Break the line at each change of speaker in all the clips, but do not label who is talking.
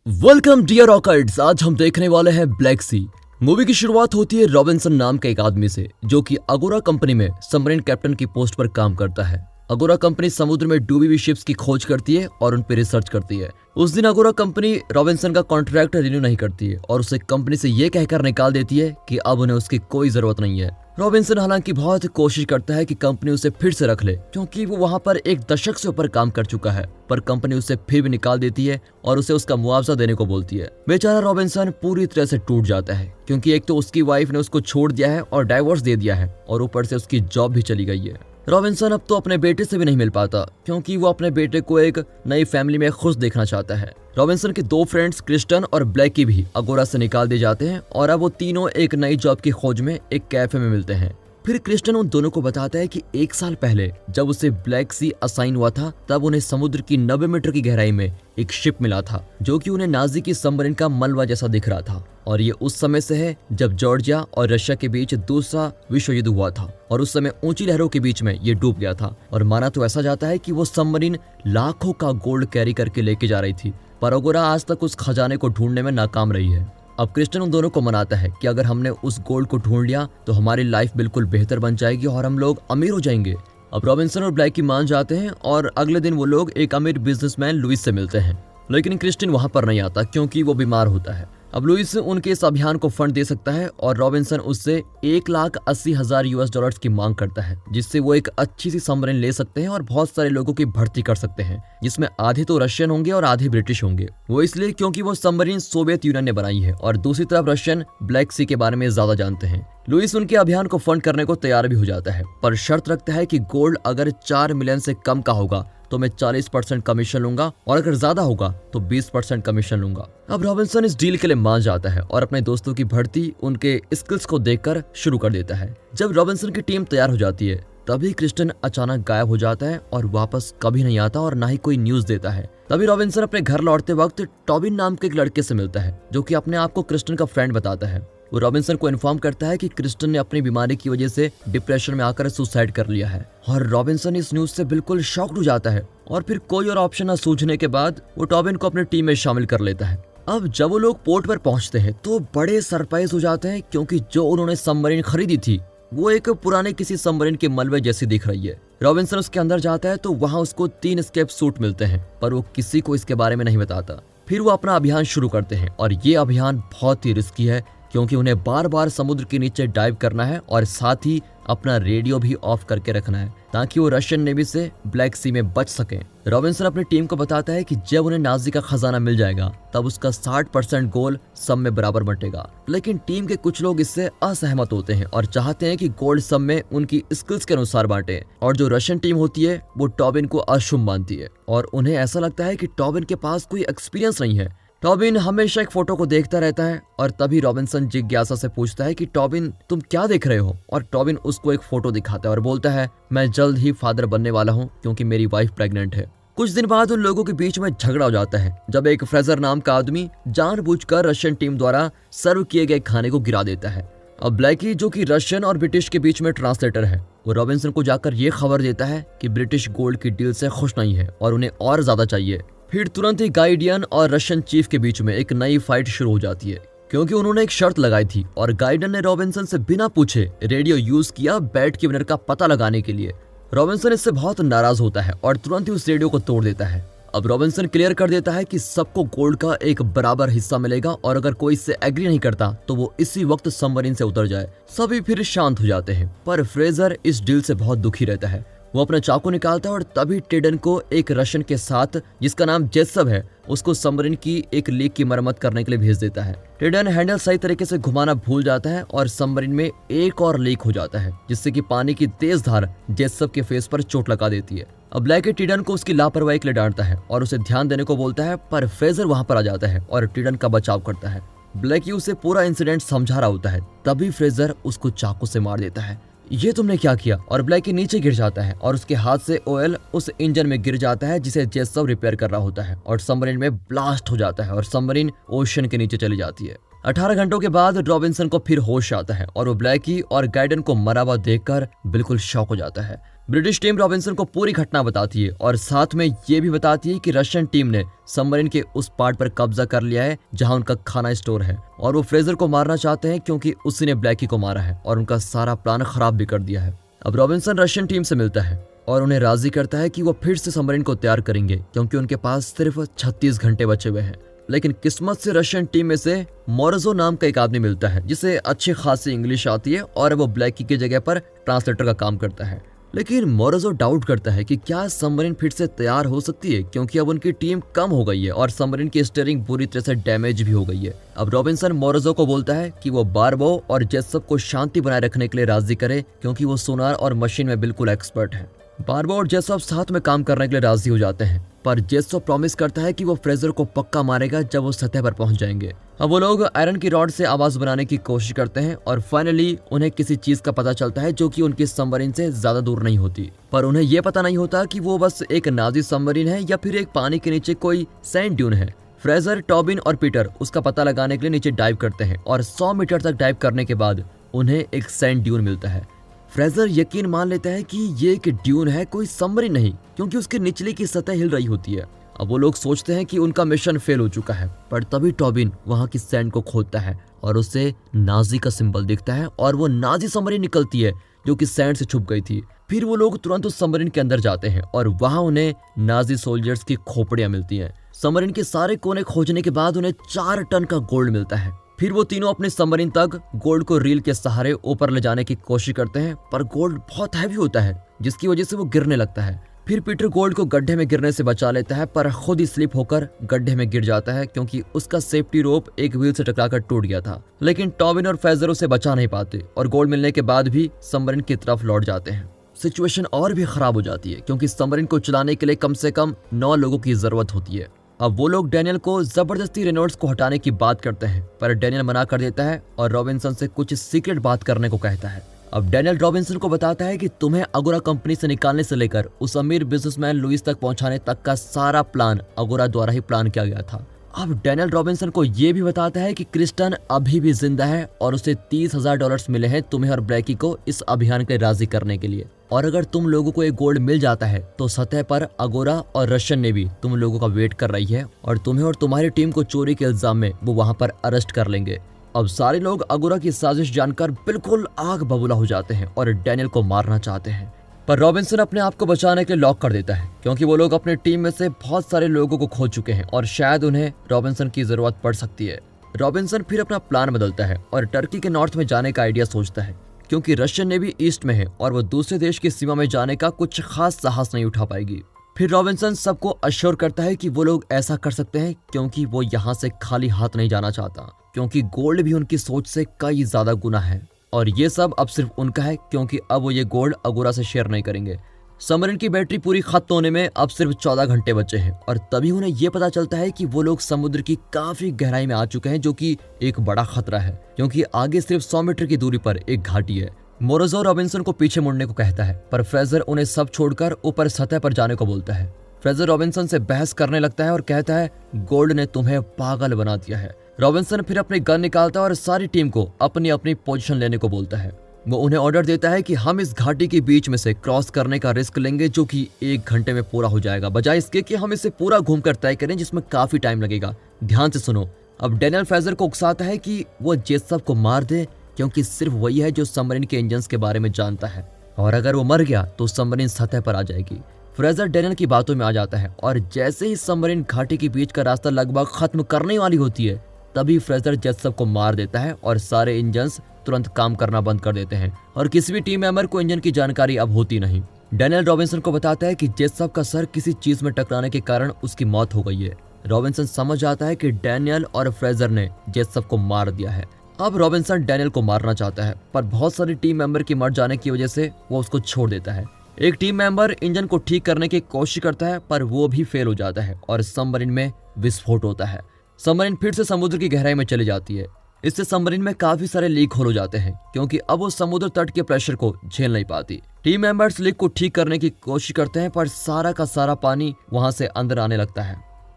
Welcome dear रॉकर्ड्स। आज हम देखने वाले हैं ब्लैक सी। मूवी की शुरुआत होती है रॉबिन्सन नाम के एक आदमी से जो कि अगोरा कंपनी में सबमरीन कैप्टन की पोस्ट पर काम करता है। अगोरा कंपनी समुद्र में डूबी हुई शिप्स की खोज करती है और उन पर रिसर्च करती है। उस दिन अगोरा कंपनी रॉबिन्सन का कॉन्ट्रैक्ट रिन्यू नहीं करती है और उसे कंपनी से ये कहकर निकाल देती है कि अब उन्हें उसकी कोई जरूरत नहीं है। रॉबिन्सन हालांकि बहुत कोशिश करता है कि कंपनी उसे फिर से रख ले क्योंकि वो वहां पर एक दशक से ऊपर काम कर चुका है, पर कंपनी उसे फिर भी निकाल देती है और उसे उसका मुआवजा देने को बोलती है। बेचारा रॉबिन्सन पूरी तरह से टूट जाता है क्योंकि एक तो उसकी वाइफ ने उसको छोड़ दिया है और डाइवोर्स दे दिया है और ऊपर से उसकी जॉब भी चली गई है। रॉबिन्सन अब तो अपने बेटे से भी नहीं मिल पाता क्योंकि वो अपने बेटे को एक नई फैमिली में खुश देखना चाहता है। रॉबिन्सन के दो फ्रेंड्स क्रिस्टन और ब्लैकी भी अगोरा से निकाल दिए जाते हैं और अब वो तीनों एक नई जॉब की खोज में एक कैफे में मिलते हैं। फिर क्रिस्टन उन दोनों को बताता है कि एक साल पहले जब उसे ब्लैक सी असाइन हुआ था तब उन्हें समुद्र की 90 मीटर की गहराई में एक शिप मिला था जो कि उन्हें नाजी की सबमरीन का मलबा जैसा दिख रहा था। और ये उस समय से है जब जॉर्जिया और रशिया के बीच दूसरा विश्व युद्ध हुआ था और उस समय ऊंची लहरों के बीच में ये डूब गया था। और माना तो ऐसा जाता है कि वो सबमरीन लाखों का गोल्ड कैरी करके लेके जा रही थी, पर अगोरा आज तक उस खजाने को ढूंढने में नाकाम रही है। अब क्रिस्टन उन दोनों को मनाता है कि अगर हमने उस गोल्ड को ढूंढ लिया तो हमारी लाइफ बिल्कुल बेहतर बन जाएगी और हम लोग अमीर हो जाएंगे। अब रॉबिन्सन और ब्लैकी मान जाते हैं और अगले दिन वो लोग एक अमीर बिजनेसमैन लुइस से मिलते हैं, लेकिन क्रिस्टन वहां पर नहीं आता क्योंकि वो बीमार होता है। अब लुइस उनके इस अभियान को फंड दे सकता है और रॉबिन्सन उससे $1,80,000 की मांग करता है जिससे वो एक अच्छी सी सबमरीन ले सकते हैं और बहुत सारे लोगों की भर्ती कर सकते हैं, जिसमें आधे तो रशियन होंगे और आधे ब्रिटिश होंगे। वो इसलिए क्योंकि वो सबमरीन सोवियत यूनियन ने बनाई है और दूसरी तरफ रशियन ब्लैक सी के बारे में ज्यादा जानते हैं। लुइस उनके अभियान को फंड करने को तैयार भी हो जाता है, पर शर्त रखता है कि गोल्ड अगर 4 मिलियन से कम का होगा तो मैं 40% कमीशन लूंगा और अगर ज्यादा होगा तो 20% कमीशन लूंगा। अब रॉबिन्सन इस डील के लिए मान जाता है और अपने दोस्तों की भर्ती उनके स्किल्स को देखकर शुरू कर देता है। जब रॉबिन्सन की टीम तैयार हो जाती है तभी क्रिस्टन अचानक गायब हो जाता है और वापस कभी नहीं आता और ना ही कोई न्यूज देता है। तभी रॉबिन्सन अपने घर लौटते वक्त टॉबिन नाम के एक लड़के से मिलता है जो कि अपने आप को क्रिस्टन का फ्रेंड बताता है। वो रॉबिन्सन को इन्फॉर्म करता है कि क्रिस्टन ने अपनी बीमारी की वजह से डिप्रेशन में आकर सुसाइड कर लिया है और रॉबिन्सन इस न्यूज से बिल्कुल शॉक्ड हो जाता है और फिर कोई और ऑप्शन न सूझने के बाद वो टॉबिन को अपनी टीम में शामिल कर लेता है। अब जब वो लोग पोर्ट पर पहुंचते हैं तो बड़े सरप्राइज हो जाते हैं क्योंकि जो उन्होंने सबमरीन खरीदी थी वो एक पुराने किसी सबमरीन के मलबे जैसी दिख रही है। रॉबिन्सन उसके अंदर जाता है तो वहाँ उसको 3 एस्केप सूट मिलते हैं, पर वो किसी को इसके बारे में नहीं बताता। फिर वो अपना अभियान शुरू करते हैं और ये अभियान बहुत ही रिस्की है क्योंकि उन्हें बार बार समुद्र के नीचे डाइव करना है और साथ ही अपना रेडियो भी ऑफ करके रखना है ताकि वो रशियन नेवी से ब्लैक सी में बच सकें। रॉबिन्सन अपनी टीम को बताता है कि जब उन्हें नाजी का खजाना मिल जाएगा तब उसका 60% गोल्ड सब में बराबर बंटेगा, लेकिन टीम के कुछ लोग इससे असहमत होते हैं और चाहते हैं कि गोल्ड सब में उनकी स्किल्स के अनुसार बांटे। और जो रशियन टीम होती है वो टॉबिन को अशुभ मानती है और उन्हें ऐसा लगता है कि टॉबिन के पास कोई एक्सपीरियंस नहीं है। टॉबिन हमेशा एक फोटो को देखता रहता है और तभी रॉबिन्सन जिज्ञासा से पूछता है कि टॉबिन तुम क्या देख रहे हो, और टॉबिन उसको एक फोटो दिखाता है और बोलता है मैं जल्द ही फादर बनने वाला हूँ क्योंकि मेरी वाइफ प्रेग्नेंट है। कुछ दिन बाद उन लोगों के बीच में झगड़ा हो जाता है जब एक फ्रेजर नाम का आदमी जानबूझकर रशियन टीम द्वारा सर्व किए गए खाने को गिरा देता है। अब ब्लैकी जो कि रशियन और ब्रिटिश के बीच में ट्रांसलेटर है, वो रॉबिन्सन को जाकर ये खबर देता है कि ब्रिटिश गोल्ड की डील से खुश नहीं है और उन्हें और ज्यादा चाहिए। फिर तुरंत ही गाइडियन और रशियन चीफ के बीच में एक नई फाइट शुरू हो जाती है क्योंकि उन्होंने एक शर्त लगाई थी और गाइडन ने रॉबिन्सन से बिना पूछे रेडियो यूज किया बैट के विनर का पता लगाने के लिए। रॉबिन्सन इससे बहुत नाराज होता है और तुरंत ही उस रेडियो को तोड़ देता है। अब रॉबिन्सन क्लियर कर देता है कि सबको गोल्ड का एक बराबर हिस्सा मिलेगा और अगर कोई इससे एग्री नहीं करता तो वो इसी वक्त सबमरीन से उतर जाए। सभी फिर शांत हो जाते हैं, पर फ्रेजर इस डील से बहुत दुखी रहता है। वो अपना चाकू निकालता है और तभी टेडन को एक रशियन के साथ जिसका नाम जेत्सव है उसको सबमरीन की एक लीक की मरम्मत करने के लिए भेज देता है। टेडन हैंडल सही तरीके से घुमाना भूल जाता है और सबमरीन में एक और लीक हो जाता है जिससे कि पानी की तेज धार जेत्सव के फेस पर चोट लगा देती है। अब ब्लैकी टेडन को उसकी लापरवाही के लिए डांटता है और उसे ध्यान देने को बोलता है, पर फ्रेजर वहां पर आ जाता है और टेडन का बचाव करता है। ब्लैकी उसे पूरा इंसिडेंट समझा रहा होता है, तभी फ्रेजर उसको चाकू से मार देता है। ये तुमने क्या किया? और ब्लैकी नीचे गिर जाता है और उसके हाथ से ऑयल उस इंजन में गिर जाता है जिसे जेत्सव रिपेयर कर रहा होता है और सबमरीन में ब्लास्ट हो जाता है और सबमरीन ओशन के नीचे चली जाती है। 18 घंटों के बाद रॉबिन्सन को फिर होश आता है और वो ब्लैकी और गाइडन को मरा हुआ देखकर बिल्कुल शॉक हो जाता है। ब्रिटिश टीम रॉबिन्सन को पूरी घटना बताती है और साथ में ये भी बताती है कि रशियन टीम ने सबमरीन के उस पार्ट पर कब्जा कर लिया है जहां उनका खाना स्टोर है और वो फ्रेजर को मारना चाहते हैं क्योंकि उसी ने ब्लैकी को मारा है और उनका सारा प्लान खराब भी कर दिया है। अब रॉबिन्सन रशियन टीम से मिलता है और उन्हें राजी करता है कि वो फिर से सबमरीन को तैयार करेंगे क्योंकि उनके पास सिर्फ 36 घंटे बचे हुए हैं। लेकिन किस्मत से रशियन टीम में से मोरोजो नाम का एक आदमी मिलता है जिसे अच्छी खासी इंग्लिश आती है और वो ब्लैकी की जगह पर ट्रांसलेटर का काम करता है। लेकिन मोरोजो डाउट करता है कि क्या सबमरीन फिर से तैयार हो सकती है क्योंकि अब उनकी टीम कम हो गई है और सबमरीन की स्टीयरिंग बुरी तरह से डैमेज भी हो गई है। अब रॉबिन्सन मोरोजो को बोलता है कि वो बारबो और जेसप को शांति बनाए रखने के लिए राजी करे क्योंकि वो सोनार और मशीन में बिल्कुल एक्सपर्ट है। बारबो और जेसप साथ में काम करने के लिए राजी हो जाते हैं, पर जेसप प्रॉमिस करता है कि वो फ्रेजर को पक्का मारेगा जब वो सतह पर पहुंच जाएंगे। अब वो लोग आयरन की रॉड से आवाज बनाने की कोशिश करते हैं और फाइनली उन्हें किसी चीज का पता चलता है जो कि उनकी सबमरीन से ज्यादा दूर नहीं होती, पर उन्हें ये पता नहीं होता कि वो बस एक नाजी सबमरीन है या फिर एक पानी के नीचे कोई सैंड ड्यून है। फ्रेजर, टॉबिन और पीटर उसका पता लगाने के लिए नीचे डाइव करते हैं और 100 मीटर तक डाइव करने के बाद उन्हें एक सैंड ड्यून मिलता है। फ्रेजर यकीन मान लेता है कि ये एक ड्यून है, कोई सबमरीन नहीं, क्योंकि उसके निचले की सतह हिल रही होती है। अब वो लोग सोचते हैं कि उनका मिशन फेल हो चुका है, पर तभी टॉबिन वहां की सैंड को खोदता है और उसे नाजी का सिंबल दिखता है और वो नाजी सबमरीन निकलती है जो कि सैंड से छुप गई थी। फिर वो लोग तुरंत उस सबमरीन के अंदर जाते हैं और वहां उन्हें नाजी सोल्जर्स की खोपड़ियां मिलती हैं। सबमरीन के सारे कोने खोजने के बाद उन्हें 4 टन का गोल्ड मिलता है। फिर वो तीनों अपने सबमरीन तक गोल्ड को रील के सहारे ऊपर ले जाने की कोशिश करते हैं, पर गोल्ड बहुत हैवी होता है जिसकी वजह से वो गिरने लगता है। फिर पीटर गोल्ड को गड्ढे में गिरने से बचा लेता है, पर खुद ही स्लिप होकर गड्ढे में गिर जाता है क्योंकि उसका सेफ्टी रोप एक व्हील से टकराकर टूट गया था। लेकिन टॉबिन और फ्रेजर उसे बचा नहीं पाते और गोल्ड मिलने के बाद भी सबमरीन की तरफ लौट जाते हैं। सिचुएशन और भी खराब हो जाती है क्योंकि सबमरीन को चलाने के लिए कम से कम 9 लोगों की जरूरत होती है। अब वो लोग डैनियल को जबरदस्ती रेनॉल्ड्स को हटाने की बात करते हैं, पर डैनियल मना कर देता है और रॉबिन्सन से कुछ सीक्रेट बात करने को कहता है। अब डैनियल रॉबिन्सन को बताता है कि तुम्हें अगोरा कंपनी से निकालने से लेकर उस अमीर बिजनेसमैन लुइस तक पहुंचाने तक का सारा प्लान अगोरा द्वारा ही प्लान किया गया था। अब डैनियल रॉबिन्सन को यह भी बताता है कि क्रिस्टन अभी भी जिंदा है और उसे $30,000 मिले हैं तुम्हें और ब्लैकी को इस अभियान के राजी करने के लिए, और अगर तुम लोगों को एक गोल्ड मिल जाता है तो सतह पर अगोरा और रशियन नेवी तुम लोगों का वेट कर रही है और तुम्हें और तुम्हारी टीम को चोरी के इल्जाम में वो वहां पर अरेस्ट कर लेंगे। अब सारे लोग अगोरा की साजिश जानकर बिल्कुल आग बबूला हो जाते हैं और डैनियल को मारना चाहते हैं, पर रॉबिन्सन अपने आप को बचाने के लिए लॉक कर देता है क्योंकि वो लोग अपनी टीम में से बहुत सारे लोगों को खो चुके हैं और शायद उन्हें रॉबिन्सन की जरूरत पड़ सकती है। रॉबिन्सन फिर अपना प्लान बदलता है और टर्की के नॉर्थ में जाने का आइडिया सोचता है क्योंकि रशियन नेवी ईस्ट में है और वो दूसरे देश की सीमा में जाने का कुछ खास साहस नहीं उठा पाएगी। फिर रॉबिन्सन सबको अश्योर करता है कि वो लोग ऐसा कर सकते हैं क्योंकि वो यहाँ से खाली हाथ नहीं जाना चाहता, क्योंकि गोल्ड भी उनकी सोच से कई ज्यादा गुना है और ये सब अब सिर्फ उनका है क्योंकि अब वो ये गोल्ड अगोरा से शेयर नहीं करेंगे। सबमरीन की बैटरी पूरी खत्म होने में अब सिर्फ 14 घंटे बचे हैं और तभी उन्हें यह पता चलता है कि वो लोग समुद्र की काफी गहराई में आ चुके हैं, जो कि एक बड़ा खतरा है क्योंकि आगे सिर्फ 100 मीटर की दूरी पर एक घाटी है। मोरोजो रॉबिन्सन को पीछे मुड़ने को कहता है, पर फ्रेजर उन्हें सब छोड़कर ऊपर सतह पर जाने को बोलता है। फ्रेजर रॉबिन्सन से बहस करने लगता है और कहता है गोल्ड ने तुम्हें पागल बना दिया है। रॉबिन्सन फिर अपनी गन निकालता है और सारी टीम को अपनी अपनी पोजीशन लेने को बोलता है। वो उन्हें ऑर्डर देता है कि हम इस घाटी के बीच में से क्रॉस करने का रिस्क लेंगे जो कि 1 घंटे में पूरा हो जाएगा, बजाय इसके कि हम इसे पूरा घूमकर तय करें जिसमें काफी टाइम लगेगा। ध्यान से सुनो। अब डैनियल फ्रेजर को उकसाता है कि वो जेसप को मार दे क्योंकि सिर्फ वही है जो सबमरीन के इंजन्स के बारे में जानता है और अगर वो मर गया तो सबमरीन सतह पर आ जाएगी। फ्रेजर डैनियल की बातों में आ जाता है और जैसे ही सबमरीन घाटी के बीच का रास्ता लगभग खत्म करने वाली होती है तभी फ्रेजर जेसप को मार देता है और सारे इंजन्स तुरंत काम करना बंद कर देते हैं और किसी भी टीम मेंबर को इंजन की जानकारी अब होती नहीं। डैनियल रॉबिन्सन को बताता है कि जेसप का सर किसी चीज में टकराने के कारण उसकी मौत हो गई है। रॉबिन्सन समझ जाता है कि डैनियल और फ्रेजर ने जेसप को मार दिया है। अब रॉबिन्सन डैनियल को मारना चाहता है, पर बहुत सारी टीम मेंबर की मर जाने की वजह से वो उसको छोड़ देता है। एक टीम मेंबर इंजन को ठीक करने की कोशिश करता है, पर वो भी फेल हो जाता है और सबमरीन में विस्फोट होता है। सबमरीन फिर से समुद्र की गहराई में चली जाती है। इससे सबमरीन में काफी सारे लीक होल हो जाते हैं क्योंकि अब वो समुद्र तट के प्रेशर को झेल नहीं पाती। टीम मेंबर्स लीक को ठीक करने की कोशिश करते हैं, पर सारा का सारा पानी वहां से अंदर आने लगता है।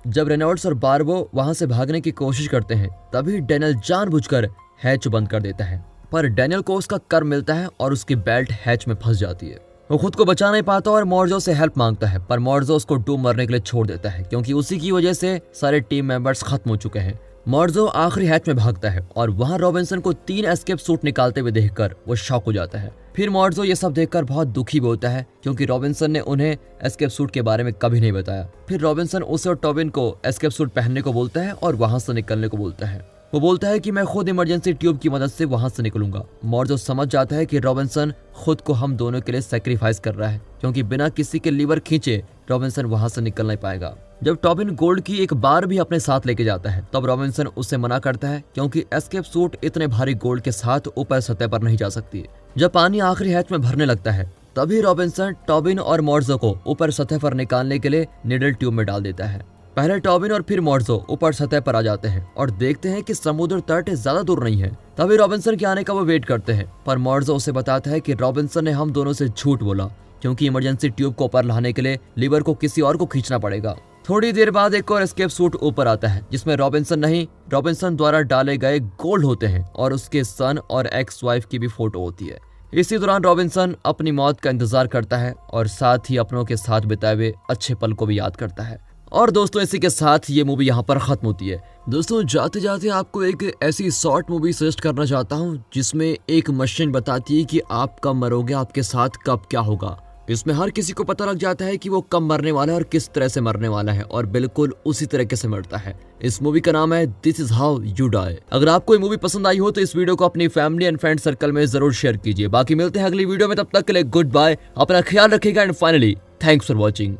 जब रेनॉल्ड्स और बारबो वहां से भागने की कोशिश करते हैं तभी डैनियल जानबूझकर हैच बंद कर देता है, पर डैनियल को उसका कर मिलता है और उसकी बेल्ट हैच में फंस जाती है। वो खुद को बचा नहीं पाता और मॉर्जो से हेल्प मांगता है, पर मॉर्जो उसको डूब मरने के लिए छोड़ देता है क्योंकि उसी की वजह से सारे टीम मेंबर्स खत्म हो चुके हैं। मॉर्जो आखिरी हैच में भागता है और वहां रॉबिन्सन को 3 एस्केप सूट निकालते हुए देखकर वो शॉक हो जाता है। फिर मॉर्जो ये सब देखकर बहुत दुखी भी होता है क्योंकि रॉबिन्सन ने उन्हें एस्केप सूट के बारे में कभी नहीं बताया। फिर रॉबिन्सन उसे और टॉबिन को एस्केप सूट पहनने को बोलता है और वहां से निकलने को बोलता है। वो बोलता है कि मैं खुद इमरजेंसी ट्यूब की मदद से वहां से निकलूंगा। मॉर्जो समझ जाता है कि रॉबिन्सन खुद को हम दोनों के लिए सैक्रिफाइस कर रहा है क्योंकि बिना किसी के लीवर खींचे रॉबिन्सन वहां से निकल नहीं पाएगा। जब टॉबिन गोल्ड की एक बार भी अपने साथ लेके जाता है तब रॉबिन्सन उससे मना करता है क्योंकि एस्केप सूट इतने भारी गोल्ड के साथ ऊपर सतह पर नहीं जा सकती। जब पानी आखिरी हैच में भरने लगता है तभी रॉबिन्सन टॉबिन और मॉर्जो को ऊपर सतह पर निकालने के लिए निडल ट्यूब में डाल देता है। पहले टॉबिन और फिर मॉर्जो ऊपर सतह पर आ जाते हैं और देखते हैं कि समुद्र तट ज्यादा दूर नहीं है। तभी रॉबिन्सन के आने का वो वेट करते हैं, पर मॉर्जो उसे बताता है कि रॉबिन्सन ने हम दोनों से झूठ बोला क्योंकि इमरजेंसी ट्यूब को ऊपर लाने के लिए लीवर को किसी और को खींचना पड़ेगा। थोड़ी देर बाद एक और एस्केप सूट ऊपर आता है जिसमें रॉबिन्सन द्वारा डाले गए गोल्ड होते हैं और उसके सन और एक्स वाइफ की भी फोटो होती है। इसी दौरान रॉबिन्सन अपनी मौत का इंतजार करता है और साथ ही अपनों के साथ बिताए हुए अच्छे पल को भी याद करता है। और दोस्तों इसी के साथ ये मूवी यहाँ पर खत्म होती है। दोस्तों जाते जाते आपको एक ऐसी शॉर्ट मूवी सजेस्ट करना चाहता हूँ जिसमें एक मशीन बताती है कि आप कब मरोगे, आपके साथ कब क्या होगा। इसमें हर किसी को पता लग जाता है कि वो कब मरने वाला है और किस तरह से मरने वाला है और बिल्कुल उसी तरीके से मरता है। इस मूवी का नाम है this is how you die. अगर आपको ये मूवी पसंद आई हो तो इस वीडियो को अपनी फैमिली एंड फ्रेंड सर्कल में जरूर शेयर कीजिए। बाकी मिलते हैं अगली वीडियो में, तब तक के लिए गुड बाय, अपना ख्याल रखिएगा and finally thanks for watching.